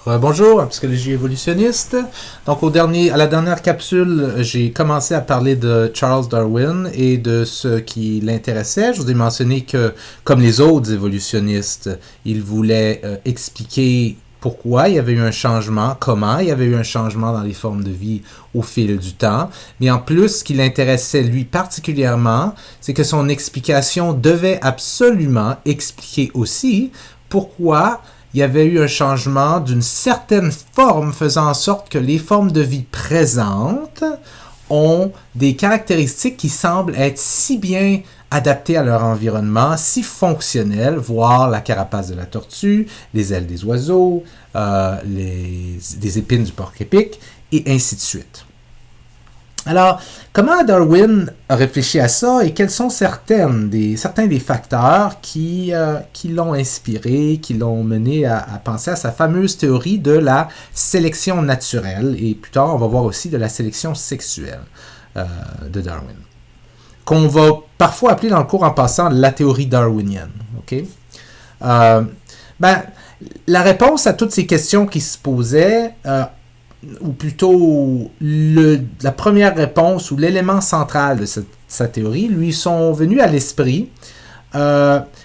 Bonjour, en psychologie évolutionniste. Donc, à la dernière capsule, j'ai commencé à parler de Charles Darwin et de ce qui l'intéressait. Je vous ai mentionné que, comme les autres évolutionnistes, il voulait expliquer pourquoi il y avait eu un changement, comment il y avait eu un changement dans les formes de vie au fil du temps. Mais en plus, ce qui l'intéressait lui particulièrement, c'est que son explication devait absolument expliquer aussi pourquoi il y avait eu un changement d'une certaine forme faisant en sorte que les formes de vie présentes ont des caractéristiques qui semblent être si bien adaptées à leur environnement, si fonctionnelles, voire la carapace de la tortue, les ailes des oiseaux, des épines du porc-épic, et ainsi de suite. Alors, comment Darwin a réfléchi à ça et quels sont certains des facteurs qui l'ont inspiré, qui l'ont mené à penser à sa fameuse théorie de la sélection naturelle et plus tard, on va voir aussi de la sélection sexuelle de Darwin, qu'on va parfois appeler dans le cours en passant la théorie darwinienne. Okay? La réponse à toutes ces questions qui se posaient, ou plutôt la première réponse ou l'élément central de sa théorie, lui sont venus à l'esprit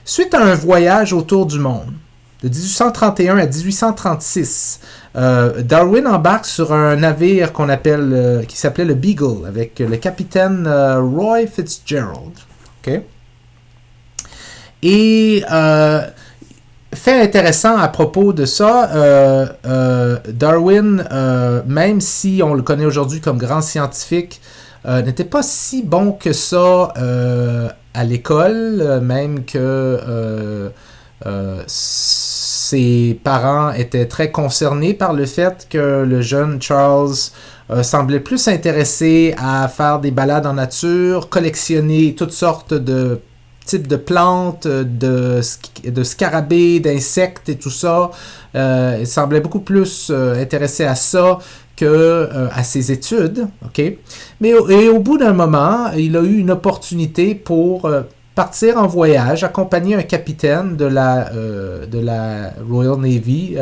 suite à un voyage autour du monde. De 1831 à 1836, Darwin embarque sur un navire qui s'appelait le Beagle, avec le capitaine Roy Fitzgerald. Okay? Et fait intéressant à propos de ça, Darwin, même si on le connaît aujourd'hui comme grand scientifique, n'était pas si bon que ça à l'école, même que ses parents étaient très concernés par le fait que le jeune Charles semblait plus s'intéresser à faire des balades en nature, collectionner toutes sortes de types de plantes, de scarabées, d'insectes et tout ça. Il semblait beaucoup plus intéressé à ça qu'à ses études. Okay? Mais au bout d'un moment, il a eu une opportunité pour partir en voyage, accompagner un capitaine de la Royal Navy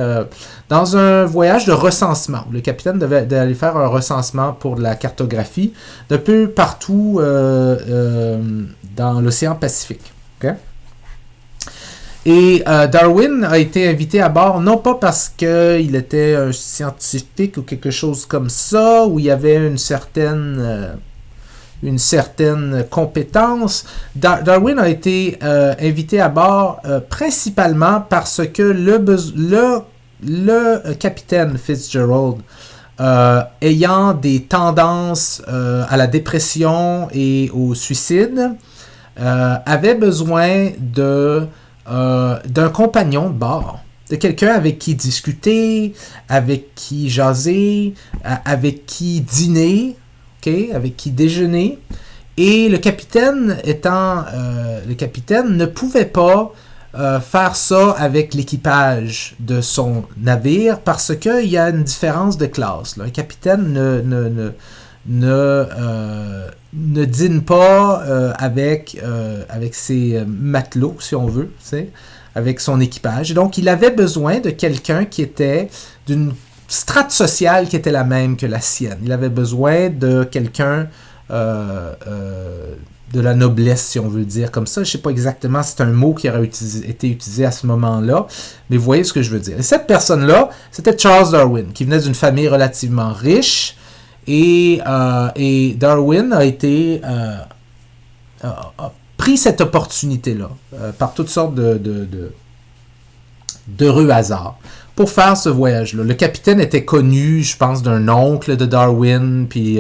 dans un voyage de recensement. Le capitaine devait aller faire un recensement pour la cartographie d'un peu partout dans l'océan Pacifique. Okay? Et Darwin a été invité à bord, non pas parce qu'il était un scientifique ou quelque chose comme ça, où il y avait une certaine compétence. Darwin a été invité à bord principalement parce que le capitaine Fitzgerald, ayant des tendances à la dépression et au suicide, avait besoin d'un compagnon de bord, de quelqu'un avec qui discuter, avec qui jaser, avec qui dîner, okay, avec qui déjeuner. Et le capitaine ne pouvait pas faire ça avec l'équipage de son navire parce qu'il y a une différence de classe. Là. Un capitaine ne dîne pas avec ses matelots, si on veut, avec son équipage. Et donc, il avait besoin de quelqu'un qui était d'une strate sociale qui était la même que la sienne. Il avait besoin de quelqu'un de la noblesse, si on veut le dire comme ça. Je ne sais pas exactement si c'est un mot qui aurait été utilisé à ce moment-là, mais vous voyez ce que je veux dire. Et cette personne-là, c'était Charles Darwin, qui venait d'une famille relativement riche. Et Darwin a pris cette opportunité-là par toutes sortes d'heureux hasards pour faire ce voyage-là. Le capitaine était connu, je pense, d'un oncle de Darwin, puis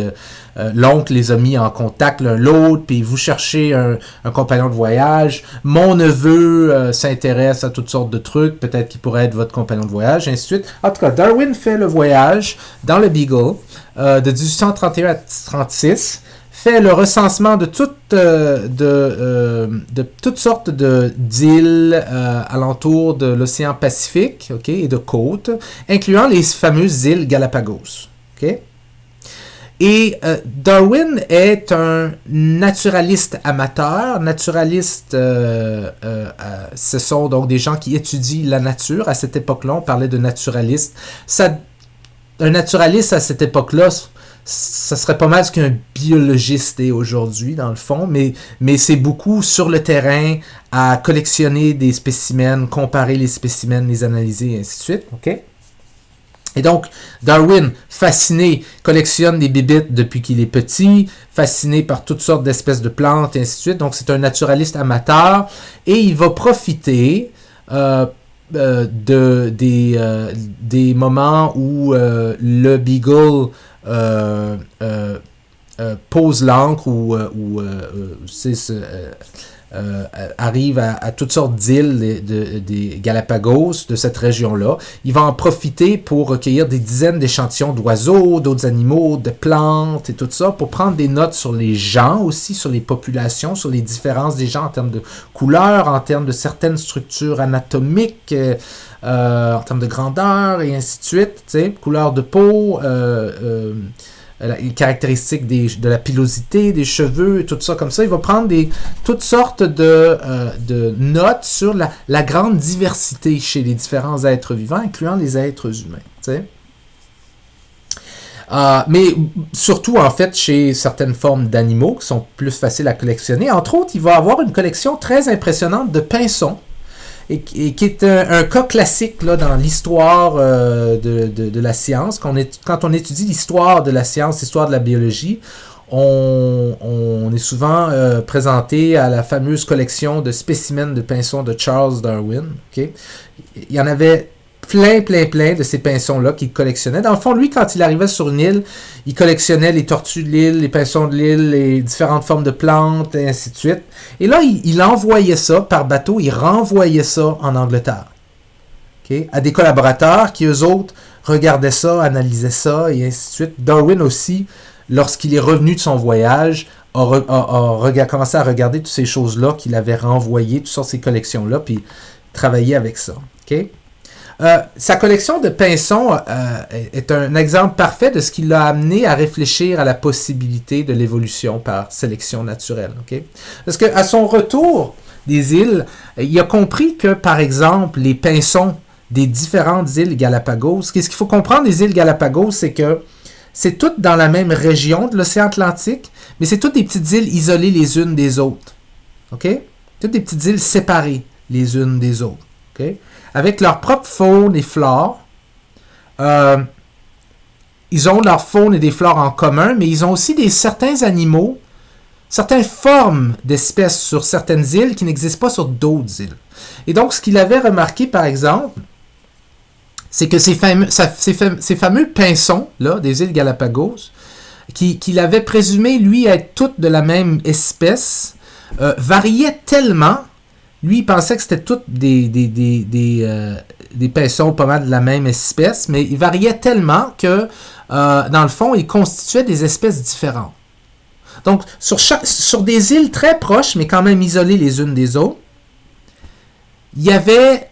l'oncle les a mis en contact l'un l'autre, puis vous cherchez un compagnon de voyage. Mon neveu s'intéresse à toutes sortes de trucs, peut-être qu'il pourrait être votre compagnon de voyage, et ainsi de suite. En tout cas, Darwin fait le voyage dans le Beagle de 1831 à 1836, fait le recensement de toutes sortes d'îles alentour de l'océan Pacifique, okay, et de côtes, incluant les fameuses îles Galapagos. Okay? Et Darwin est un naturaliste amateur. Naturaliste, ce sont donc des gens qui étudient la nature. À cette époque-là, on parlait de naturaliste. Un naturaliste à cette époque-là, ça serait pas mal ce qu'un biologiste est aujourd'hui, dans le fond, mais c'est beaucoup sur le terrain à collectionner des spécimens, comparer les spécimens, les analyser, et ainsi de suite. OK? Et donc, Darwin, fasciné, collectionne des bébites depuis qu'il est petit, fasciné par toutes sortes d'espèces de plantes, et ainsi de suite. Donc, c'est un naturaliste amateur et il va profiter des moments où le Beagle pose l'ancre ou arrive à toutes sortes d'îles des Galapagos, de cette région-là. Il va en profiter pour recueillir des dizaines d'échantillons d'oiseaux, d'autres animaux, de plantes et tout ça, pour prendre des notes sur les gens aussi, sur les populations, sur les différences des gens en termes de couleurs, en termes de certaines structures anatomiques, en termes de grandeur et ainsi de suite, couleur de peau, les caractéristiques de la pilosité, des cheveux, tout ça comme ça. Il va prendre toutes sortes de notes sur la grande diversité chez les différents êtres vivants, incluant les êtres humains. Mais surtout, en fait, chez certaines formes d'animaux qui sont plus faciles à collectionner. Entre autres, il va avoir une collection très impressionnante de pinsons, et qui est un cas classique là, dans l'histoire de la science. Quand on étudie l'histoire de la science, l'histoire de la biologie, on est souvent présenté à la fameuse collection de spécimens de pinsons de Charles Darwin. Okay? Il y en avait plein de ces pinsons-là qu'il collectionnait. Dans le fond, lui, quand il arrivait sur une île, il collectionnait les tortues de l'île, les pinsons de l'île, les différentes formes de plantes, et ainsi de suite. Et là, il envoyait ça par bateau, il renvoyait ça en Angleterre. Okay? À des collaborateurs qui, eux autres, regardaient ça, analysaient ça, et ainsi de suite. Darwin aussi, lorsqu'il est revenu de son voyage, a commencé à regarder toutes ces choses-là qu'il avait renvoyées, toutes sortes de ces collections-là, puis travailler avec ça. Okay? Sa collection de pinsons est un exemple parfait de ce qui l'a amené à réfléchir à la possibilité de l'évolution par sélection naturelle. Okay? Parce qu'à son retour des îles, il a compris que, par exemple, les pinsons des différentes îles Galapagos, ce qu'il faut comprendre des îles Galapagos, c'est que c'est toutes dans la même région de l'océan Atlantique, mais c'est toutes des petites îles isolées les unes des autres. Okay? Toutes des petites îles séparées les unes des autres. Okay? Avec leur propre faune et flore. Ils ont leur faune et des flores en commun, mais ils ont aussi certains animaux, certaines formes d'espèces sur certaines îles qui n'existent pas sur d'autres îles. Et donc, ce qu'il avait remarqué, par exemple, c'est que ces fameux pinsons là, des îles Galapagos, qu'il avait présumé, lui, être toutes de la même espèce, variaient tellement. Lui, il pensait que c'était toutes des pinsons pas mal de la même espèce, mais ils variaient tellement que, dans le fond, ils constituaient des espèces différentes. Donc, sur des îles très proches, mais quand même isolées les unes des autres, il y avait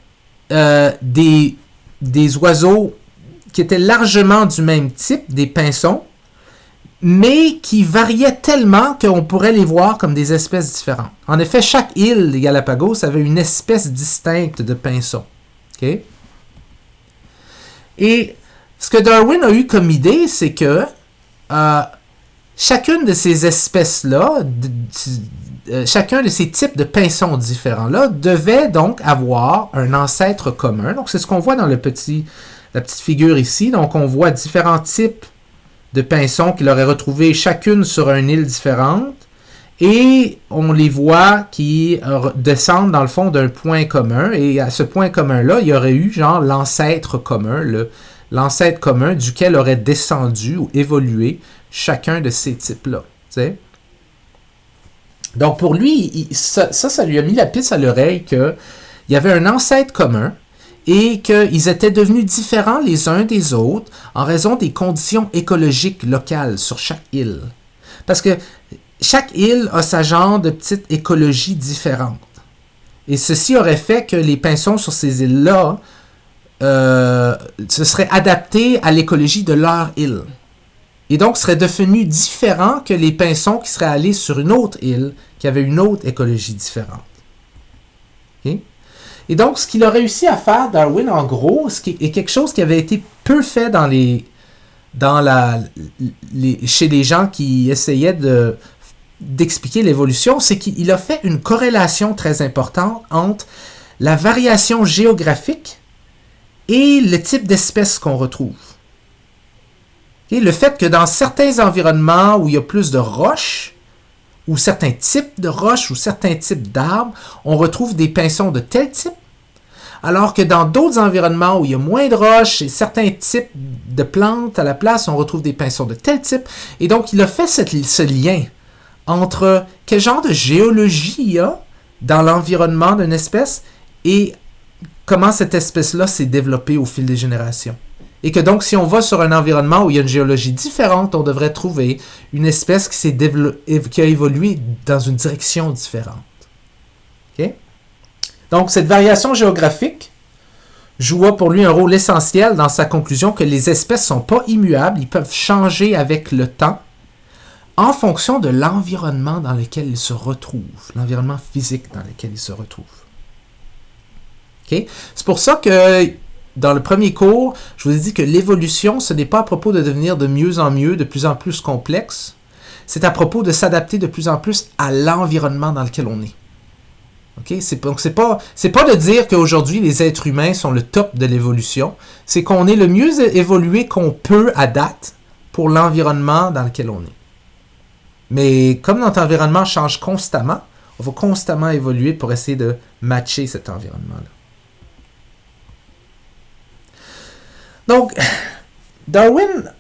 des oiseaux qui étaient largement du même type, des pinsons, mais qui variaient tellement qu'on pourrait les voir comme des espèces différentes. En effet, chaque île des Galapagos avait une espèce distincte de pinson. Okay? Et ce que Darwin a eu comme idée, c'est que chacune de ces espèces-là, chacun de ces types de pinsons différents-là, devait donc avoir un ancêtre commun. Donc, c'est ce qu'on voit dans la petite figure ici. Donc, on voit différents types de pinsons qu'il aurait retrouvés chacune sur une île différente, et on les voit qui descendent dans le fond d'un point commun, et à ce point commun-là, il y aurait eu genre l'ancêtre commun, l'ancêtre commun duquel aurait descendu ou évolué chacun de ces types-là. T'sais? Donc pour lui, ça lui a mis la puce à l'oreille qu'il y avait un ancêtre commun, et qu'ils étaient devenus différents les uns des autres en raison des conditions écologiques locales sur chaque île. Parce que chaque île a sa genre de petite écologie différente. Et ceci aurait fait que les pinsons sur ces îles-là se seraient adaptés à l'écologie de leur île. et donc serait devenu différent que les pinsons qui seraient allés sur une autre île, qui avait une autre écologie différente. Okay? Et donc, ce qu'il a réussi à faire, Darwin, en gros, est quelque chose qui avait été peu fait chez les gens qui essayaient d'expliquer l'évolution, c'est qu'il a fait une corrélation très importante entre la variation géographique et le type d'espèces qu'on retrouve. Et le fait que dans certains environnements où il y a plus de roches, ou certains types de roches, ou certains types d'arbres, on retrouve des pinsons de tel type, alors que dans d'autres environnements où il y a moins de roches et certains types de plantes à la place, on retrouve des pinsons de tel type. Et donc, il a fait ce lien entre quel genre de géologie il y a dans l'environnement d'une espèce et comment cette espèce-là s'est développée au fil des générations. Et que donc, si on va sur un environnement où il y a une géologie différente, on devrait trouver une espèce qui a évolué dans une direction différente. Okay? Donc, cette variation géographique joua pour lui un rôle essentiel dans sa conclusion que les espèces ne sont pas immuables, ils peuvent changer avec le temps en fonction de l'environnement dans lequel ils se retrouvent, l'environnement physique dans lequel ils se retrouvent. Okay? C'est pour ça que dans le premier cours, je vous ai dit que l'évolution, ce n'est pas à propos de devenir de mieux en mieux, de plus en plus complexe. C'est à propos de s'adapter de plus en plus à l'environnement dans lequel on est. Okay? Donc, c'est pas de dire qu'aujourd'hui, les êtres humains sont le top de l'évolution. C'est qu'on est le mieux évolué qu'on peut à date pour l'environnement dans lequel on est. Mais comme notre environnement change constamment, on va constamment évoluer pour essayer de matcher cet environnement-là. Donc, Darwin,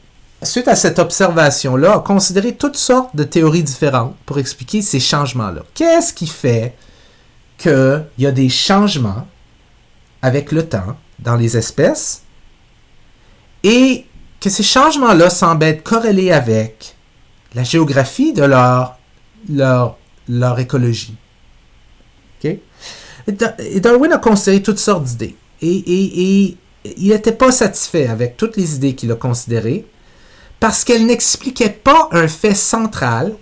suite à cette observation-là, a considéré toutes sortes de théories différentes pour expliquer ces changements-là. Qu'est-ce qui fait qu'il y a des changements avec le temps dans les espèces et que ces changements-là semblent être corrélés avec la géographie de leur écologie. Okay? Et Darwin a considéré toutes sortes d'idées. Et il n'était pas satisfait avec toutes les idées qu'il a considérées parce qu'elles n'expliquaient pas un fait central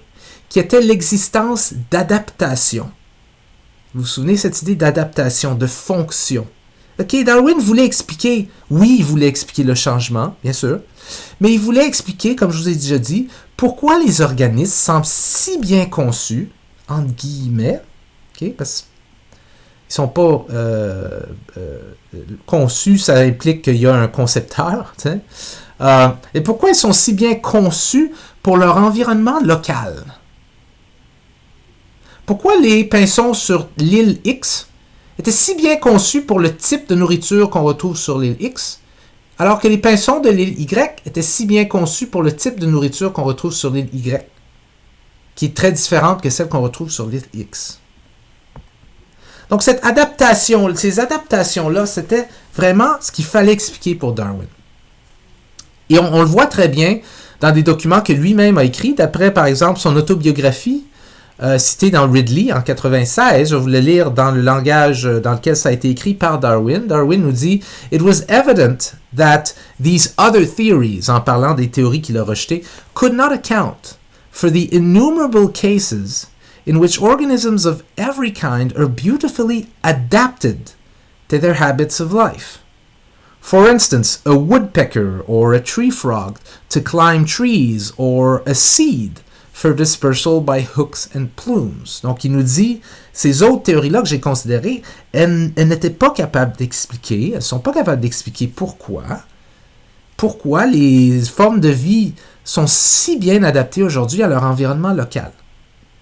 qui était l'existence d'adaptation. Vous vous souvenez de cette idée d'adaptation, de fonction? Ok, Darwin voulait expliquer, oui, il voulait expliquer le changement, bien sûr, mais il voulait expliquer, comme je vous ai déjà dit, pourquoi les organismes semblent si bien conçus, entre guillemets, okay, parce qu'ils ne sont pas conçus, ça implique qu'il y a un concepteur, et pourquoi ils sont si bien conçus pour leur environnement local. Pourquoi les pinsons sur l'île X étaient si bien conçus pour le type de nourriture qu'on retrouve sur l'île X, alors que les pinsons de l'île Y étaient si bien conçus pour le type de nourriture qu'on retrouve sur l'île Y, qui est très différente que celle qu'on retrouve sur l'île X. Donc ces adaptations-là, c'était vraiment ce qu'il fallait expliquer pour Darwin. Et on le voit très bien dans des documents que lui-même a écrits, d'après par exemple son autobiographie, cité dans Ridley en 1996, je vais vous le lire dans le langage dans lequel ça a été écrit par Darwin. Darwin nous dit « It was evident that these other theories », en parlant des théories qu'il a rejetées, « could not account for the innumerable cases in which organisms of every kind are beautifully adapted to their habits of life. For instance, a woodpecker or a tree frog to climb trees or a seed for dispersal by hooks and plumes. » Donc, il nous dit, ces autres théories-là que j'ai considérées, elles n'étaient pas capables d'expliquer, elles ne sont pas capables d'expliquer pourquoi les formes de vie sont si bien adaptées aujourd'hui à leur environnement local.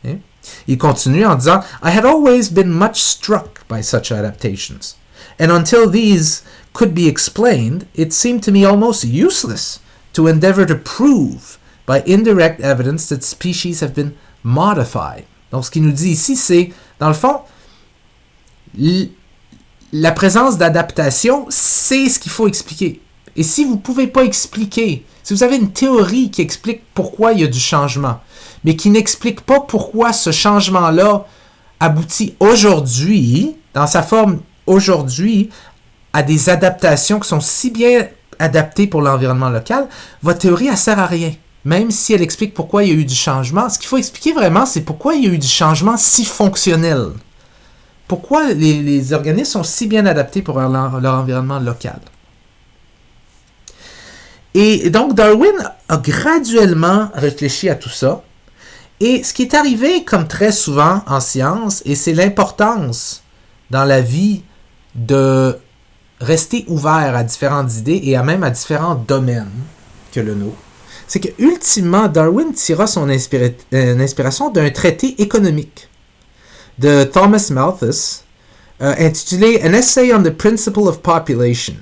Okay? Il continue en disant, « I had always been much struck by such adaptations, and until these could be explained, it seemed to me almost useless to endeavor to prove by indirect evidence that species have been modified. » Donc, ce qu'il nous dit ici, c'est, dans le fond, la présence d'adaptation, c'est ce qu'il faut expliquer. Et si vous ne pouvez pas expliquer, si vous avez une théorie qui explique pourquoi il y a du changement, mais qui n'explique pas pourquoi ce changement-là aboutit aujourd'hui, dans sa forme aujourd'hui, à des adaptations qui sont si bien adaptées pour l'environnement local, votre théorie, elle ne sert à rien. même si elle explique pourquoi il y a eu du changement, ce qu'il faut expliquer vraiment, c'est pourquoi il y a eu du changement si fonctionnel. Pourquoi les organismes sont si bien adaptés pour leur environnement local. Et donc, Darwin a graduellement réfléchi à tout ça. Et ce qui est arrivé, comme très souvent en science, et c'est l'importance dans la vie de rester ouvert à différentes idées et même à différents domaines que le nôtre, c'est que ultimement, Darwin tira son inspiration d'un traité économique de Thomas Malthus, intitulé An Essay on the Principle of Population.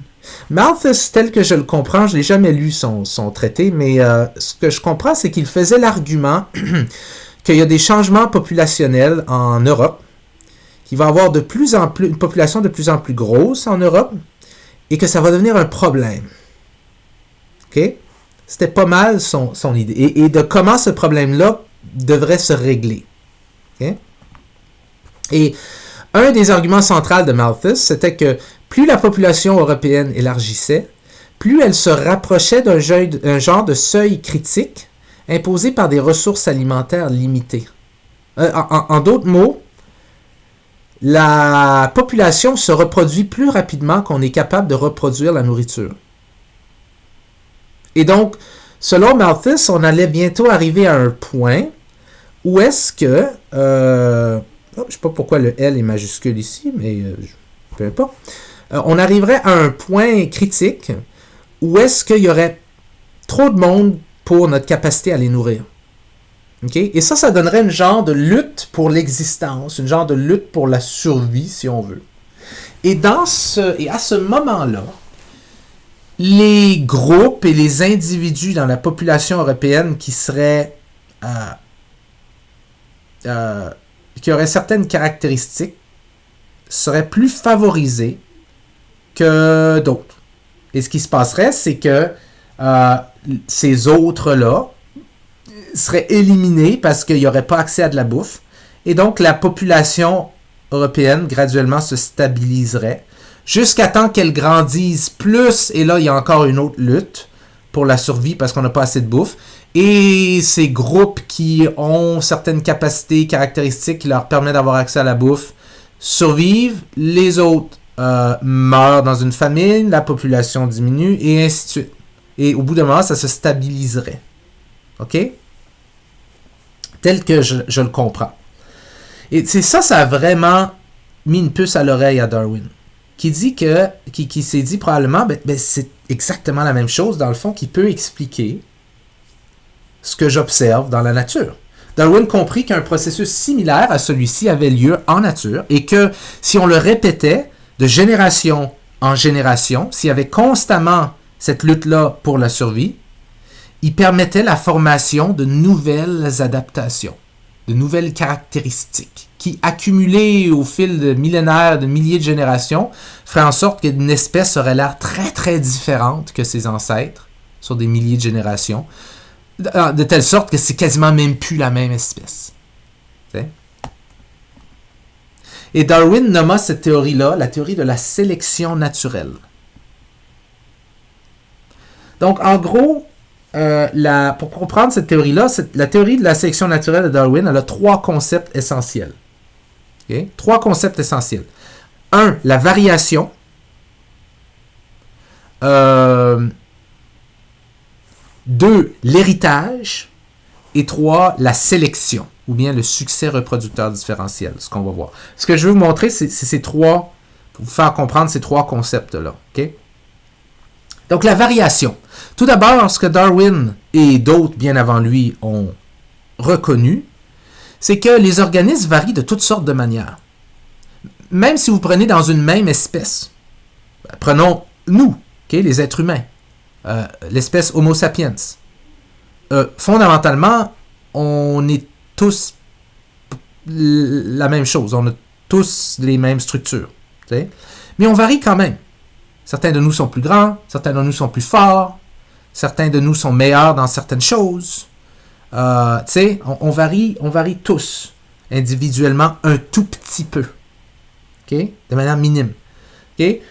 Malthus, tel que je le comprends, je n'ai jamais lu son traité, mais ce que je comprends, c'est qu'il faisait l'argument qu'il y a des changements populationnels en Europe, qu'il va y avoir une population de plus en plus grosse en Europe, et que ça va devenir un problème. OK? C'était pas mal son idée. Et de comment ce problème-là devrait se régler. OK? Et un des arguments centraux de Malthus, c'était que plus la population européenne élargissait, plus elle se rapprochait d'un genre de seuil critique imposé par des ressources alimentaires limitées. En d'autres mots, la population se reproduit plus rapidement qu'on est capable de reproduire la nourriture. Et donc, selon Malthus, on allait bientôt arriver à un point où est-ce que... je ne sais pas pourquoi le L est majuscule ici, mais peu importe. On arriverait à un point critique où est-ce qu'il y aurait trop de monde pour notre capacité à les nourrir. Okay? Et ça donnerait une genre de lutte pour l'existence, une genre de lutte pour la survie, si on veut. Et à ce moment-là, les groupes et les individus dans la population européenne qui auraient certaines caractéristiques seraient plus favorisés que d'autres. Et ce qui se passerait, c'est que ces autres-là seraient éliminés parce qu'il n'y aurait pas accès à de la bouffe. Et donc, la population européenne, graduellement, se stabiliserait jusqu'à temps qu'elle grandisse plus. Et là, il y a encore une autre lutte pour la survie parce qu'on n'a pas assez de bouffe. Et ces groupes qui ont certaines capacités, caractéristiques qui leur permettent d'avoir accès à la bouffe, survivent. Les autres meurent dans une famine, la population diminue, et ainsi de suite. Et au bout d'un moment, ça se stabiliserait. OK? Tel que je le comprends. Et c'est ça a vraiment mis une puce à l'oreille à Darwin. Qui s'est dit probablement, c'est exactement la même chose, dans le fond, qui peut expliquer ce que j'observe dans la nature. Darwin comprit qu'un processus similaire à celui-ci avait lieu en nature et que si on le répétait de génération en génération, s'il y avait constamment cette lutte-là pour la survie, il permettait la formation de nouvelles adaptations, de nouvelles caractéristiques qui, accumulées au fil de millénaires, de milliers de générations, feraient en sorte qu'une espèce aurait l'air très très différente que ses ancêtres sur des milliers de générations, de telle sorte que c'est quasiment même plus la même espèce. T'sais? Et Darwin nomma cette théorie-là la théorie de la sélection naturelle. Donc, en gros, pour comprendre cette théorie-là, la théorie de la sélection naturelle de Darwin, elle a trois concepts essentiels. Okay? Trois concepts essentiels. 1. La variation. 2. L'héritage. Et 3. La sélection, ou bien le succès reproducteur différentiel, ce qu'on va voir. Ce que je veux vous montrer, c'est ces trois, pour vous faire comprendre ces trois concepts-là. Okay? Donc, la variation. Tout d'abord, ce que Darwin et d'autres bien avant lui ont reconnu, c'est que les organismes varient de toutes sortes de manières. Même si vous prenez dans une même espèce, prenons nous, okay, les êtres humains, l'espèce Homo sapiens. Fondamentalement, on est tous la même chose, on a tous les mêmes structures. Okay? Mais on varie quand même. Certains de nous sont plus grands, certains de nous sont plus forts, certains de nous sont meilleurs dans certaines choses. On varie tous individuellement un tout petit peu. Okay? De manière minime. Okay?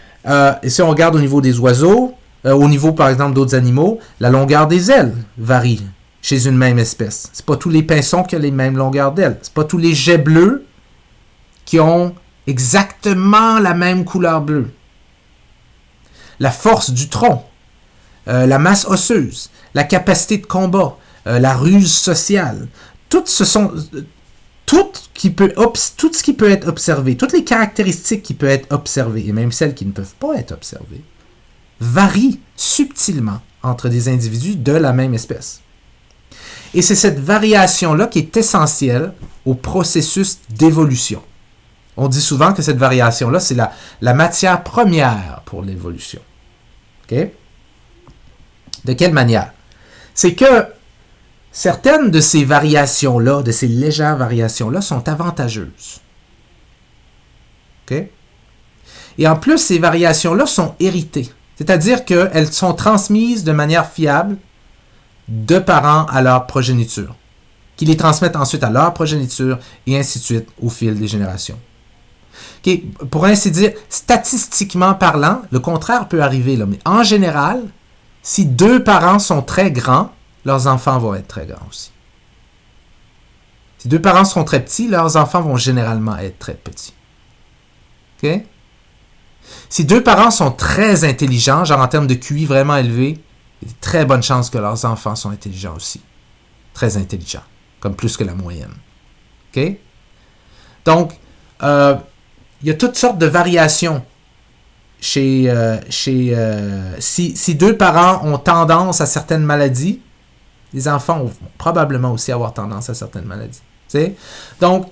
Et si on regarde au niveau des oiseaux, au niveau par exemple d'autres animaux, la longueur des ailes varie chez une même espèce. C'est pas tous les pinsons qui ont les mêmes longueurs d'ailes. C'est pas tous les jets bleus qui ont exactement la même couleur bleue. La force du tronc, la masse osseuse, la capacité de combat, la ruse sociale, tout ce qui peut être observé, toutes les caractéristiques qui peuvent être observées, et même celles qui ne peuvent pas être observées, varient subtilement entre des individus de la même espèce. Et c'est cette variation-là qui est essentielle au processus d'évolution. On dit souvent que cette variation-là, c'est la matière première pour l'évolution. OK? De quelle manière? C'est que certaines de ces variations-là, de ces légères variations-là, sont avantageuses. OK? Et en plus, ces variations-là sont héritées. C'est-à-dire qu'elles sont transmises de manière fiable de parents à leur progéniture, qui les transmettent ensuite à leur progéniture et ainsi de suite au fil des générations. Okay. Pour ainsi dire, statistiquement parlant, le contraire peut arriver, là, mais en général, si deux parents sont très grands, leurs enfants vont être très grands aussi. Si deux parents sont très petits, leurs enfants vont généralement être très petits. OK? Si deux parents sont très intelligents, genre en termes de QI vraiment élevé, il y a de très bonnes chances que leurs enfants sont intelligents aussi. Très intelligents, comme plus que la moyenne. OK? Donc, il y a toutes sortes de variations si deux parents ont tendance à certaines maladies, les enfants vont probablement aussi avoir tendance à certaines maladies. T'sais? Donc,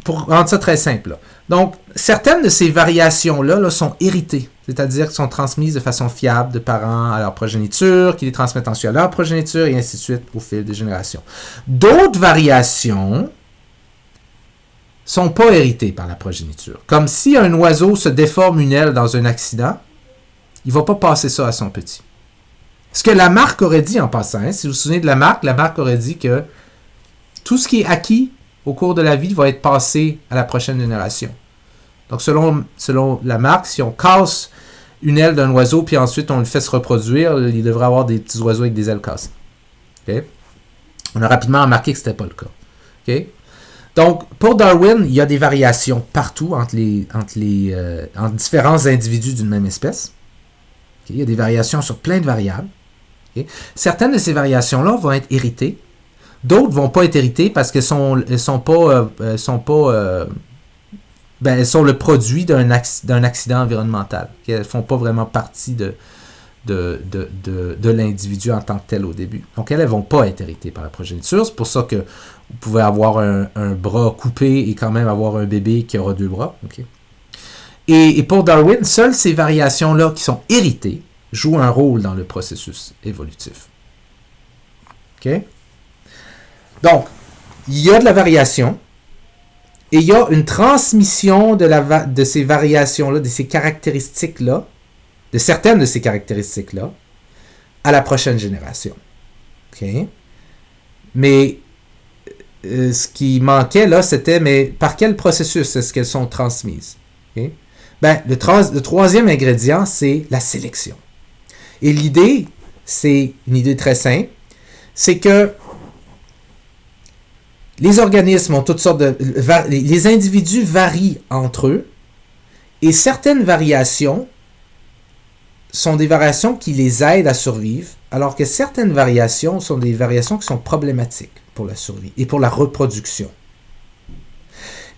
pour rendre ça très simple, là. Donc, certaines de ces variations-là sont héritées, c'est-à-dire qu'elles sont transmises de façon fiable de parents à leur progéniture, qui les transmettent ensuite à leur progéniture, et ainsi de suite au fil des générations. D'autres variations sont pas héritées par la progéniture. Comme si un oiseau se déforme une aile dans un accident, il va pas passer ça à son petit. Ce que Lamarck aurait dit en passant, hein, si vous vous souvenez de Lamarck aurait dit que tout ce qui est acquis au cours de la vie va être passé à la prochaine génération. Donc selon Lamarck, si on casse une aile d'un oiseau puis ensuite on le fait se reproduire, il devrait avoir des petits oiseaux avec des ailes cassées. Okay? On a rapidement remarqué que ce n'était pas le cas. Okay? Donc, pour Darwin, il y a des variations partout entre différents individus d'une même espèce. Okay? Il y a des variations sur plein de variables. Okay? Certaines de ces variations-là vont être héritées. D'autres ne vont pas être héritées parce qu'elles sont le produit d'un accident environnemental. Okay? Elles ne font pas vraiment partie de l'individu en tant que tel au début. Donc, elles ne vont pas être héritées par la progéniture. C'est pour ça que vous pouvez avoir un bras coupé et quand même avoir un bébé qui aura deux bras. Okay? Et pour Darwin, seules ces variations-là qui sont héritées jouent un rôle dans le processus évolutif. OK? Donc, il y a de la variation et il y a une transmission de ces variations-là, de ces caractéristiques-là, de certaines de ces caractéristiques-là, à la prochaine génération. OK? Mais ce qui manquait là, c'était, mais par quel processus est-ce qu'elles sont transmises? Okay? Ben, le troisième ingrédient, c'est la sélection. Et l'idée, c'est une idée très simple, c'est que les organismes ont toutes sortes les individus varient entre eux, et certaines variations sont des variations qui les aident à survivre, alors que certaines variations sont des variations qui sont problématiques pour la survie et pour la reproduction.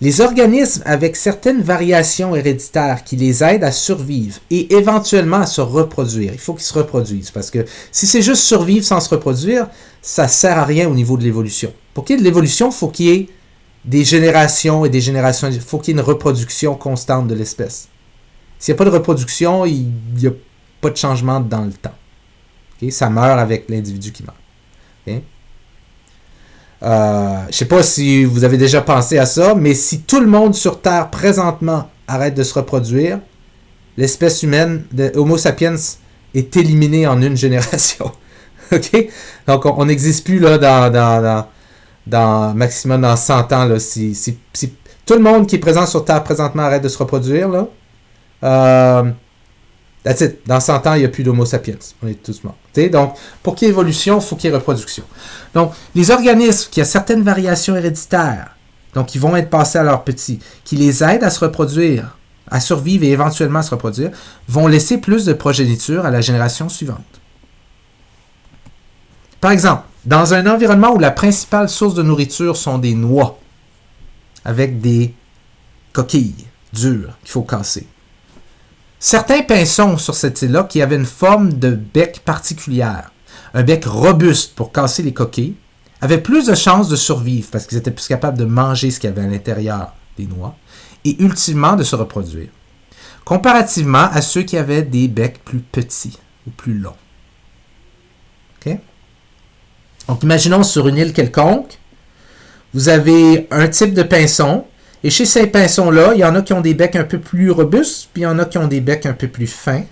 Les organismes avec certaines variations héréditaires qui les aident à survivre et éventuellement à se reproduire, il faut qu'ils se reproduisent, parce que si c'est juste survivre sans se reproduire, ça ne sert à rien au niveau de l'évolution. Pour qu'il y ait de l'évolution, il faut qu'il y ait des générations et des générations, il faut qu'il y ait une reproduction constante de l'espèce. S'il n'y a pas de reproduction, il n'y a pas de changement dans le temps. Okay? Ça meurt avec l'individu qui meurt. Okay? Je ne sais pas si vous avez déjà pensé à ça, mais si tout le monde sur Terre présentement arrête de se reproduire, l'espèce humaine de Homo sapiens est éliminée en une génération. OK? Donc, on n'existe plus là, dans maximum dans 100 ans. Là, si tout le monde qui est présent sur Terre présentement arrête de se reproduire, là, That's it. Dans 100 ans, il n'y a plus d'Homo sapiens. On est tous morts. T'sais? Donc, pour qu'il y ait évolution, il faut qu'il y ait reproduction. Donc, les organismes qui ont certaines variations héréditaires, donc ils vont être passés à leurs petits, qui les aident à se reproduire, à survivre et éventuellement à se reproduire, vont laisser plus de progéniture à la génération suivante. Par exemple, dans un environnement où la principale source de nourriture sont des noix, avec des coquilles dures qu'il faut casser, certains pinsons sur cette île-là qui avaient une forme de bec particulière, un bec robuste pour casser les coquilles, avaient plus de chances de survivre parce qu'ils étaient plus capables de manger ce qu'il y avait à l'intérieur des noix et ultimement de se reproduire, comparativement à ceux qui avaient des becs plus petits ou plus longs. Okay? Donc, imaginons sur une île quelconque, vous avez un type de pinson. Et chez ces pinsons-là, il y en a qui ont des becs un peu plus robustes, puis il y en a qui ont des becs un peu plus fins.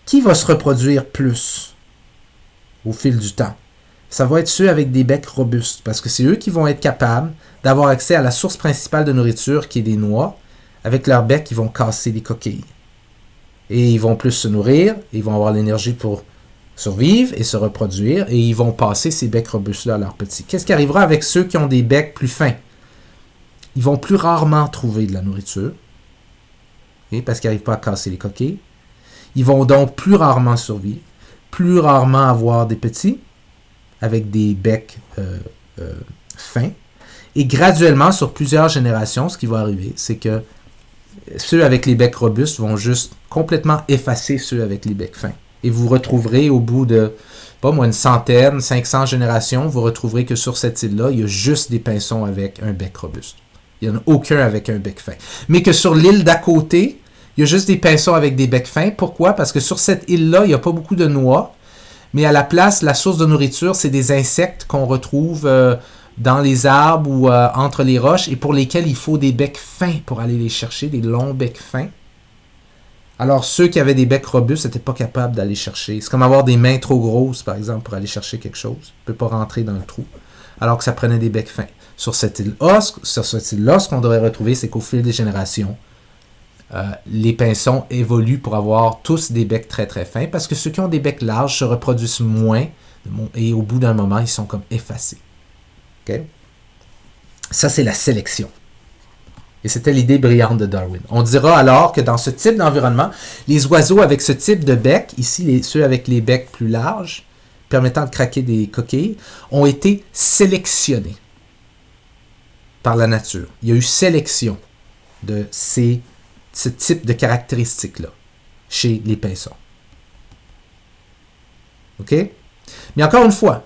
Qui va se reproduire plus au fil du temps? Ça va être ceux avec des becs robustes, parce que c'est eux qui vont être capables d'avoir accès à la source principale de nourriture, qui est des noix. Avec leurs becs, ils vont casser les coquilles. Et ils vont plus se nourrir, ils vont avoir l'énergie pour survivre et se reproduire, et ils vont passer ces becs robustes-là à leurs petits. Qu'est-ce qui arrivera avec ceux qui ont des becs plus fins? Ils vont plus rarement trouver de la nourriture, parce qu'ils n'arrivent pas à casser les coquilles. Ils vont donc plus rarement survivre, plus rarement avoir des petits, avec des becs fins. Et graduellement, sur plusieurs générations, ce qui va arriver, c'est que ceux avec les becs robustes vont juste complètement effacer ceux avec les becs fins. Et vous retrouverez au bout de, pas moins une centaine, 500 générations, vous retrouverez que sur cette île-là, il y a juste des pinsons avec un bec robuste. Il n'y en a aucun avec un bec fin. Mais que sur l'île d'à côté, il y a juste des pinsons avec des becs fins. Pourquoi? Parce que sur cette île-là, il n'y a pas beaucoup de noix. Mais à la place, la source de nourriture, c'est des insectes qu'on retrouve dans les arbres ou entre les roches et pour lesquels il faut des becs fins pour aller les chercher, des longs becs fins. Alors, ceux qui avaient des becs robustes n'étaient pas capables d'aller chercher. C'est comme avoir des mains trop grosses, par exemple, pour aller chercher quelque chose. On ne peut pas rentrer dans le trou. Alors que ça prenait des becs fins. Sur cette île-là, ce qu'on devrait retrouver, c'est qu'au fil des générations, les pinsons évoluent pour avoir tous des becs très très fins, parce que ceux qui ont des becs larges se reproduisent moins, et au bout d'un moment, ils sont comme effacés. Okay? Ça, c'est la sélection. Et c'était l'idée brillante de Darwin. On dira alors que dans ce type d'environnement, les oiseaux avec ce type de bec, ici ceux avec les becs plus larges, permettant de craquer des coquilles, ont été sélectionnés par la nature. Il y a eu sélection de ce type de caractéristiques-là chez les pinsons. OK? Mais encore une fois,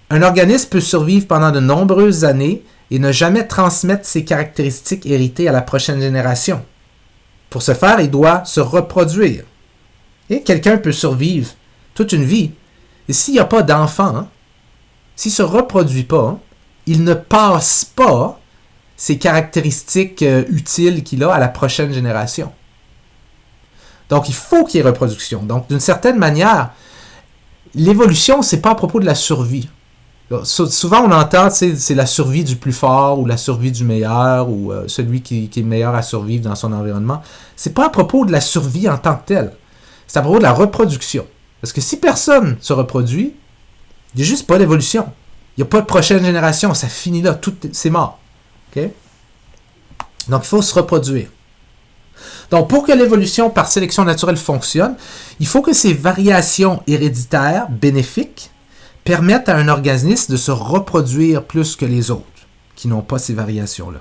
un organisme peut survivre pendant de nombreuses années et ne jamais transmettre ses caractéristiques héritées à la prochaine génération. Pour ce faire, il doit se reproduire. Et quelqu'un peut survivre toute une vie. Et s'il n'y a pas d'enfant, s'il ne se reproduit pas, il ne passe pas ces caractéristiques utiles qu'il a à la prochaine génération. Donc, il faut qu'il y ait reproduction. Donc, d'une certaine manière, l'évolution, ce n'est pas à propos de la survie. Souvent, on entend, c'est la survie du plus fort ou la survie du meilleur ou celui qui est meilleur à survivre dans son environnement. Ce n'est pas à propos de la survie en tant que telle. C'est à propos de la reproduction. Parce que si personne se reproduit, il n'y a juste pas d'évolution. Il n'y a pas de prochaine génération. Ça finit là. C'est mort. Okay? Donc, il faut se reproduire. Donc, pour que l'évolution par sélection naturelle fonctionne, il faut que ces variations héréditaires bénéfiques permettent à un organisme de se reproduire plus que les autres qui n'ont pas ces variations-là.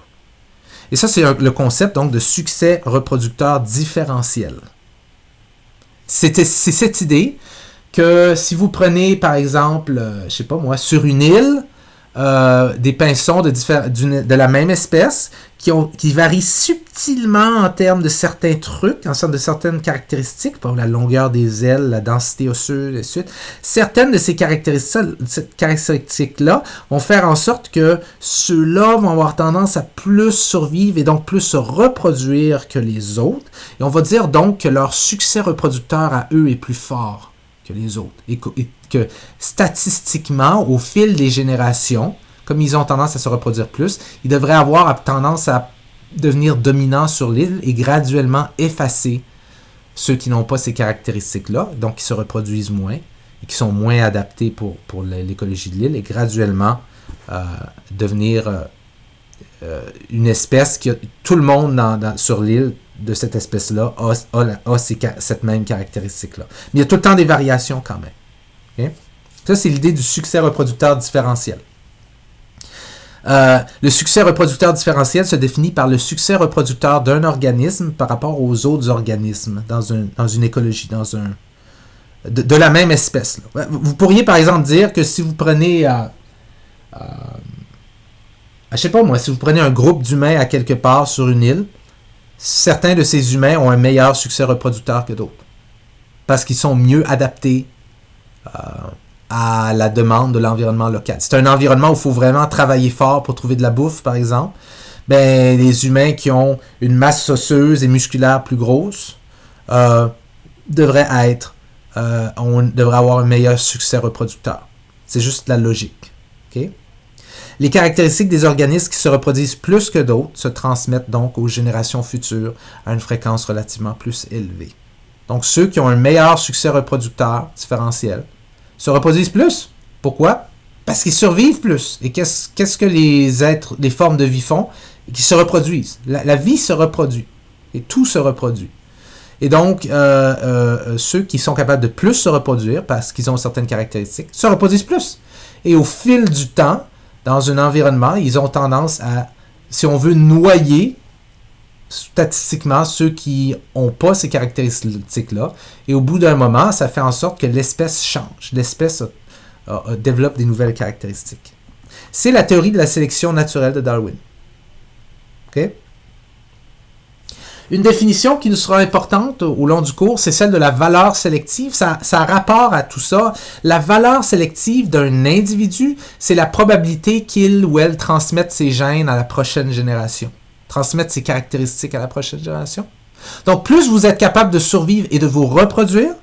Et ça, c'est le concept donc de succès reproducteur différentiel. C'est cette idée que si vous prenez, par exemple, je sais pas moi, sur une île, des pinsons de la même espèce qui varient subtilement en termes de certains trucs, en termes de certaines caractéristiques, par la longueur des ailes, la densité osseuse, et ainsi de suite. Certaines de ces caractéristiques-là vont faire en sorte que ceux-là vont avoir tendance à plus survivre et donc plus se reproduire que les autres. Et on va dire donc que leur succès reproducteur à eux est plus fort que les autres. Et que statistiquement, au fil des générations, comme ils ont tendance à se reproduire plus, ils devraient avoir tendance à devenir dominants sur l'île et graduellement effacer ceux qui n'ont pas ces caractéristiques-là, donc qui se reproduisent moins et qui sont moins adaptés pour l'écologie de l'île, et graduellement devenir une espèce qui a, tout le monde sur l'île de cette espèce-là a cette même caractéristique-là. Mais il y a tout le temps des variations quand même. Okay? Ça, c'est l'idée du succès reproducteur différentiel. Le succès reproducteur différentiel se définit par le succès reproducteur d'un organisme par rapport aux autres organismes dans une écologie, de la même espèce. Là. Vous pourriez par exemple dire que si vous prenez, je sais pas moi, si vous prenez un groupe d'humains à quelque part sur une île, certains de ces humains ont un meilleur succès reproducteur que d'autres parce qu'ils sont mieux adaptés à la demande de l'environnement local. C'est un environnement où il faut vraiment travailler fort pour trouver de la bouffe, par exemple. Ben, les humains qui ont une masse osseuse et musculaire plus grosse devraient avoir un meilleur succès reproducteur. C'est juste la logique. Okay? Les caractéristiques des organismes qui se reproduisent plus que d'autres se transmettent donc aux générations futures à une fréquence relativement plus élevée. Donc, ceux qui ont un meilleur succès reproducteur différentiel se reproduisent plus. Pourquoi? Parce qu'ils survivent plus. Et qu'est-ce que les formes de vie font? Qui se reproduisent. La vie se reproduit. Et tout se reproduit. Et donc, ceux qui sont capables de plus se reproduire, parce qu'ils ont certaines caractéristiques, se reproduisent plus. Et au fil du temps, dans un environnement, ils ont tendance à, si on veut, noyer statistiquement ceux qui n'ont pas ces caractéristiques-là. Et au bout d'un moment, ça fait en sorte que l'espèce change. L'espèce développe des nouvelles caractéristiques. C'est la théorie de la sélection naturelle de Darwin. Okay? Une définition qui nous sera importante au long du cours, c'est celle de la valeur sélective. Ça a rapport à tout ça. La valeur sélective d'un individu, c'est la probabilité qu'il ou elle transmette ses gènes à la prochaine génération. Transmettre ses caractéristiques à la prochaine génération. Donc, plus vous êtes capable de survivre et de vous reproduire,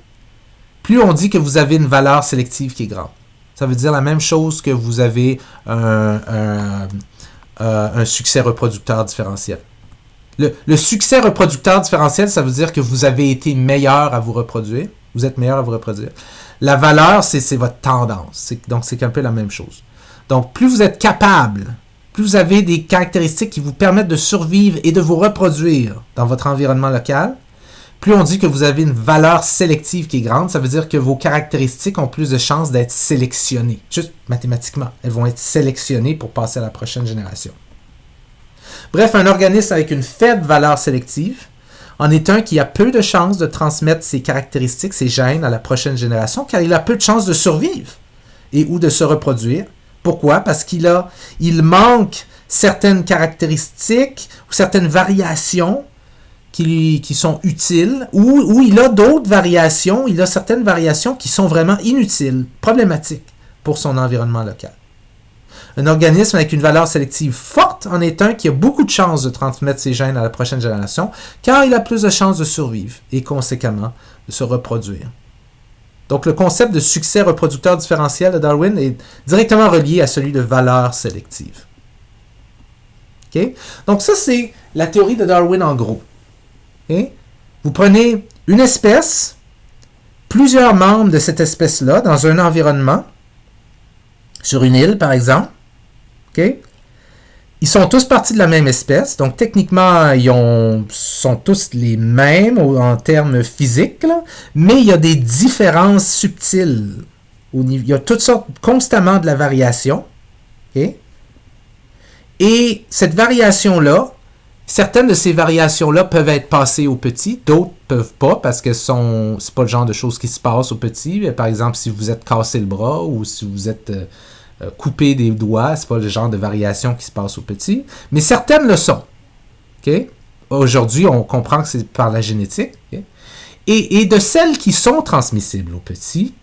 plus on dit que vous avez une valeur sélective qui est grande. Ça veut dire la même chose que vous avez un succès reproducteur différentiel. Le succès reproducteur différentiel, ça veut dire que vous avez été meilleur à vous reproduire. Vous êtes meilleur à vous reproduire. La valeur, c'est votre tendance. Donc, c'est un peu la même chose. Donc, plus vous êtes capable, plus vous avez des caractéristiques qui vous permettent de survivre et de vous reproduire dans votre environnement local, plus on dit que vous avez une valeur sélective qui est grande. Ça veut dire que vos caractéristiques ont plus de chances d'être sélectionnées. Juste mathématiquement, elles vont être sélectionnées pour passer à la prochaine génération. Bref, un organisme avec une faible valeur sélective en est un qui a peu de chances de transmettre ses caractéristiques, ses gènes à la prochaine génération, car il a peu de chances de survivre et ou de se reproduire. Pourquoi? Parce qu'il manque certaines caractéristiques ou certaines variations qui sont utiles, ou il a d'autres variations, il a certaines variations qui sont vraiment inutiles, problématiques pour son environnement local. Un organisme avec une valeur sélective forte en est un qui a beaucoup de chances de transmettre ses gènes à la prochaine génération, car il a plus de chances de survivre et conséquemment de se reproduire. Donc le concept de succès reproducteur différentiel de Darwin est directement relié à celui de valeur sélective. Okay? Donc ça, c'est la théorie de Darwin en gros. Okay? Vous prenez une espèce, plusieurs membres de cette espèce-là dans un environnement, sur une île par exemple. Okay? Ils sont tous partis de la même espèce, donc techniquement, sont tous les mêmes en termes physiques, là, mais il y a des différences subtiles. Il y a toutes sortes, constamment de la variation. Okay? Et cette variation-là, certaines de ces variations-là peuvent être passées aux petits, d'autres ne peuvent pas parce que c'est pas le genre de choses qui se passent aux petits. Par exemple, si vous êtes cassé le bras ou si vous êtes coupé des doigts, c'est pas le genre de variation qui se passe aux petits. Mais certaines le sont. Okay? Aujourd'hui, on comprend que c'est par la génétique. Okay? Et de celles qui sont transmissibles aux petits,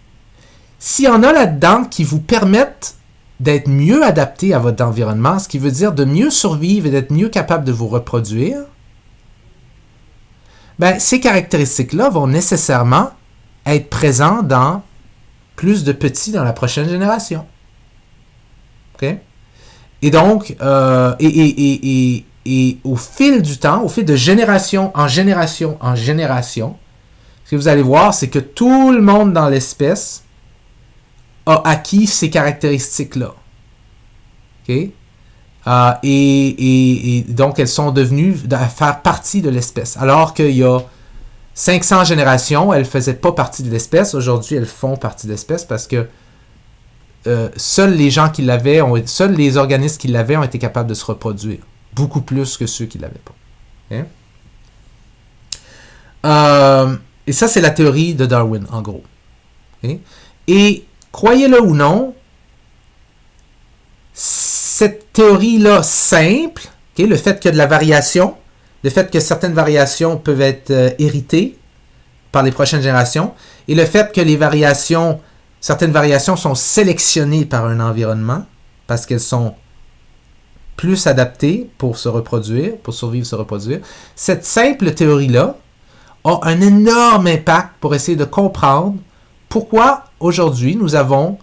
s'il y en a là-dedans qui vous permettent d'être mieux adapté à votre environnement, ce qui veut dire de mieux survivre et d'être mieux capable de vous reproduire, ben, ces caractéristiques-là vont nécessairement être présentes dans plus de petits dans la prochaine génération. Okay? Et donc, et au fil du temps, au fil de génération en génération en génération, ce que vous allez voir, c'est que tout le monde dans l'espèce a acquis ces caractéristiques-là. OK? Et donc, elles sont devenues à faire partie de l'espèce. Alors qu'il y a 500 générations, elles ne faisaient pas partie de l'espèce. Aujourd'hui, elles font partie de l'espèce parce que seuls les gens qui l'avaient, seuls les organismes qui l'avaient ont été capables de se reproduire. Beaucoup plus que ceux qui ne l'avaient pas. Okay? Et ça, c'est la théorie de Darwin, en gros. Okay? Et croyez-le ou non, cette théorie-là simple, okay, le fait qu'il y a de la variation, le fait que certaines variations peuvent être héritées par les prochaines générations, et le fait que certaines variations sont sélectionnées par un environnement, parce qu'elles sont plus adaptées pour se reproduire, pour survivre, se reproduire, cette simple théorie-là a un énorme impact pour essayer de comprendre pourquoi aujourd'hui nous avons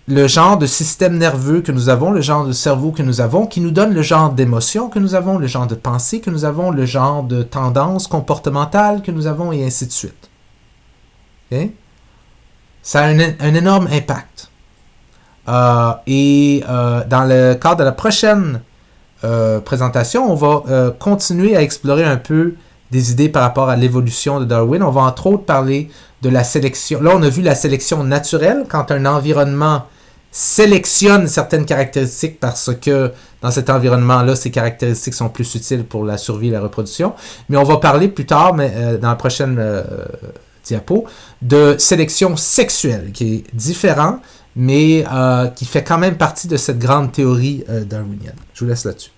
le genre de système nerveux que nous avons, le genre de cerveau que nous avons, qui nous donne le genre d'émotions que nous avons, le genre de pensée que nous avons, le genre de tendance comportementale que nous avons, et ainsi de suite. Okay? Ça a un énorme impact. Dans le cadre de la prochaine présentation, on va continuer à explorer un peu des idées par rapport à l'évolution de Darwin. On va entre autres parler de la sélection. Là, on a vu la sélection naturelle, quand un environnement sélectionne certaines caractéristiques parce que dans cet environnement-là, ces caractéristiques sont plus utiles pour la survie et la reproduction. Mais on va parler plus tard, dans la prochaine diapo, de sélection sexuelle, qui est différent, mais qui fait quand même partie de cette grande théorie darwinienne. Je vous laisse là-dessus.